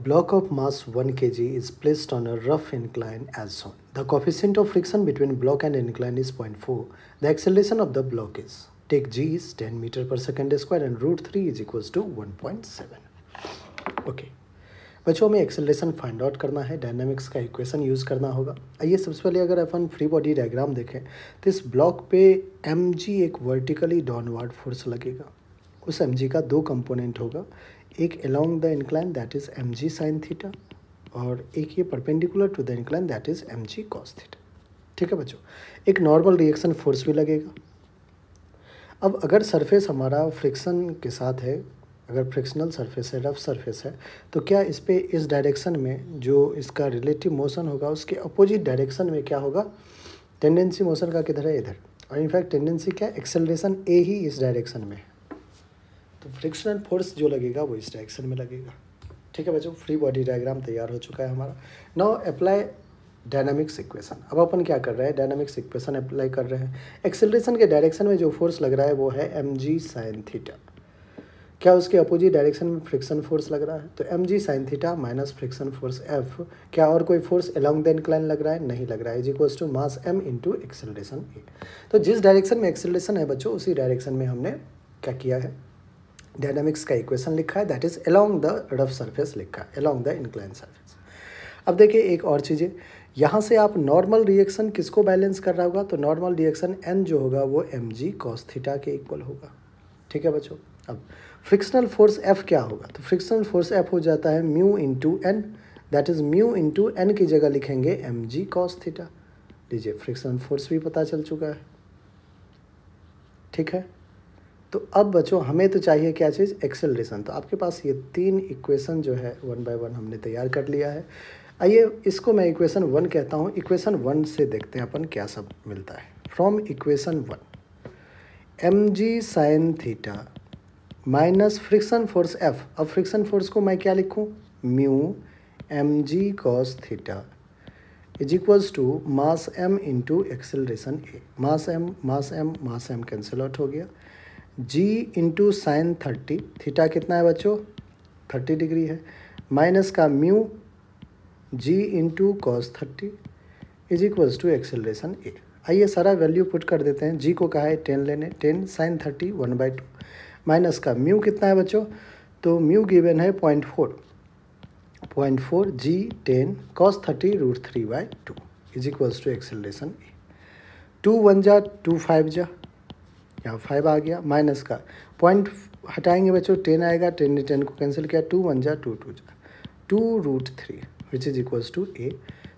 block of mass 1 kg is placed on a rough incline as shown. The coefficient of friction between block and incline is 0.4. The acceleration of the block is, take g is 10 meter per second square and root 3 is equals to 1.7. Okay. बच्चों हमें acceleration find out करना है, dynamics का equation use करना होगा। आइए सबसे पहले अगर अपन फ्री बॉडी डायग्राम देखें तो इस ब्लॉक पे mg एक वर्टिकली डाउनवर्ड फोर्स लगेगा। उस mg का दो कंपोनेंट होगा, एक along the incline that is mg sine theta और एक ये perpendicular to the incline that is mg cos theta. ठीक है बच्चों, एक नॉर्मल रिएक्शन फोर्स भी लगेगा। अब अगर सरफेस हमारा फ्रिक्शन के साथ है, अगर फ्रिक्शनल सरफेस है, रफ सरफेस है, तो क्या इस पे इस डायरेक्शन में जो इसका रिलेटिव मोशन होगा उसके अपोजिट डायरेक्शन में क्या होगा, टेंडेंसी मोशन का किधर है, इधर। और इनफैक्ट टेंडेंसी क्या, एक्सेलरेशन ए ही इस डायरेक्शन में है, तो फ्रिक्शनल फोर्स जो लगेगा वो इस डायरेक्शन में लगेगा। ठीक है बच्चों, फ्री बॉडी डायग्राम तैयार हो चुका है हमारा। Now apply dynamics equation. अब अपन क्या कर रहे हैं, डायनामिक्स इक्वेशन अप्लाई कर रहे हैं। एक्सेलरेशन के डायरेक्शन में जो फोर्स लग रहा है वो है mg साइन थीटा। क्या उसके अपोजिट डायरेक्शन में फ्रिक्शन फोर्स लग रहा है, तो mg sine theta minus friction force f। क्या और कोई फोर्स अलोंग द इंक्लाइन लग रहा है, नहीं लग रहा है, is equals to mass m into acceleration a. तो जिस डायरेक्शन में एक्सेलरेशन है बच्चों उसी डायरेक्शन में हमने क्या किया है, डायनामिक्स का इक्वेशन लिखा है, that is along the rough surface लिखा है, अलोंग द इंक्लाइन सरफेस। अब देखिए एक और चीज़ है, यहाँ से आप नॉर्मल रिएक्शन किसको बैलेंस कर रहा होगा, तो नॉर्मल रिएक्शन n जो होगा वो mg कॉस थीटा के इक्वल होगा। ठीक है बच्चों, अब फ्रिक्शनल फोर्स F क्या होगा, तो फ्रिक्शनल फोर्स F हो जाता है mu into N, that is mu into N की जगह लिखेंगे mg कॉस थीटा। लीजिए फ्रिक्शनल फोर्स भी पता चल चुका है। ठीक है, तो अब बच्चों हमें तो चाहिए क्या चीज़, एक्सेलरेशन। तो आपके पास ये तीन इक्वेशन जो है 1 बाय 1 हमने तैयार कर लिया है। आइए इसको मैं इक्वेशन 1 कहता हूँ। इक्वेशन 1 से देखते हैं अपन क्या सब मिलता है। From equation 1 mg sine theta minus friction force F। अब फ्रिक्शन फोर्स को मैं क्या लिखूँ, mu mg cos theta is equals to mass m into acceleration a. Mass m cancel out हो गया, g इंटू साइन 30, थीटा कितना है बच्चों 30 डिग्री है, माइनस का mu g into cos 30 is equals to acceleration a. आइए सारा value put कर देते हैं। g को कहा है 10 लेने, 10 साइन 30 1/2, माइनस का म्यू कितना है बच्चों, तो म्यू गिवन है 0.4 g 10 cos 30 root 3/2 is equals to acceleration a. 2 1 जा 2 5 जा, यहाँ 5 आ गया, माइनस का पॉइंट हटाएंगे बच्चों 10 आएगा, 10 ने 10 को कैंसिल किया, 2 1 जा 2 2 जा 2 root 3 which is equals to a.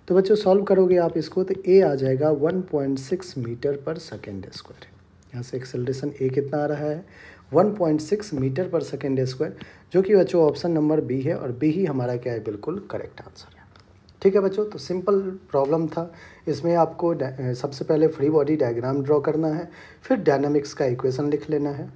तो बच्चों सॉल्व करोगे आप इसको तो ए आ जाएगा 1.6 मीटर पर सेकेंड स्क्वायर। यहाँ से एक्सेलरेशन ए कितना आ रहा है 1.6 मीटर पर सेकेंड स्क्वायर, जो कि बच्चों ऑप्शन नंबर बी है और बी ही हमारा क्या है, बिल्कुल करेक्ट आंसर है। ठीक है बच्चों, तो सिंपल प्रॉब्लम था। इसमें आपको सबसे पहले फ्री बॉडी डायग्राम ड्रॉ करना है, फिर डायनामिक्स का इक्वेशन लिख लेना है।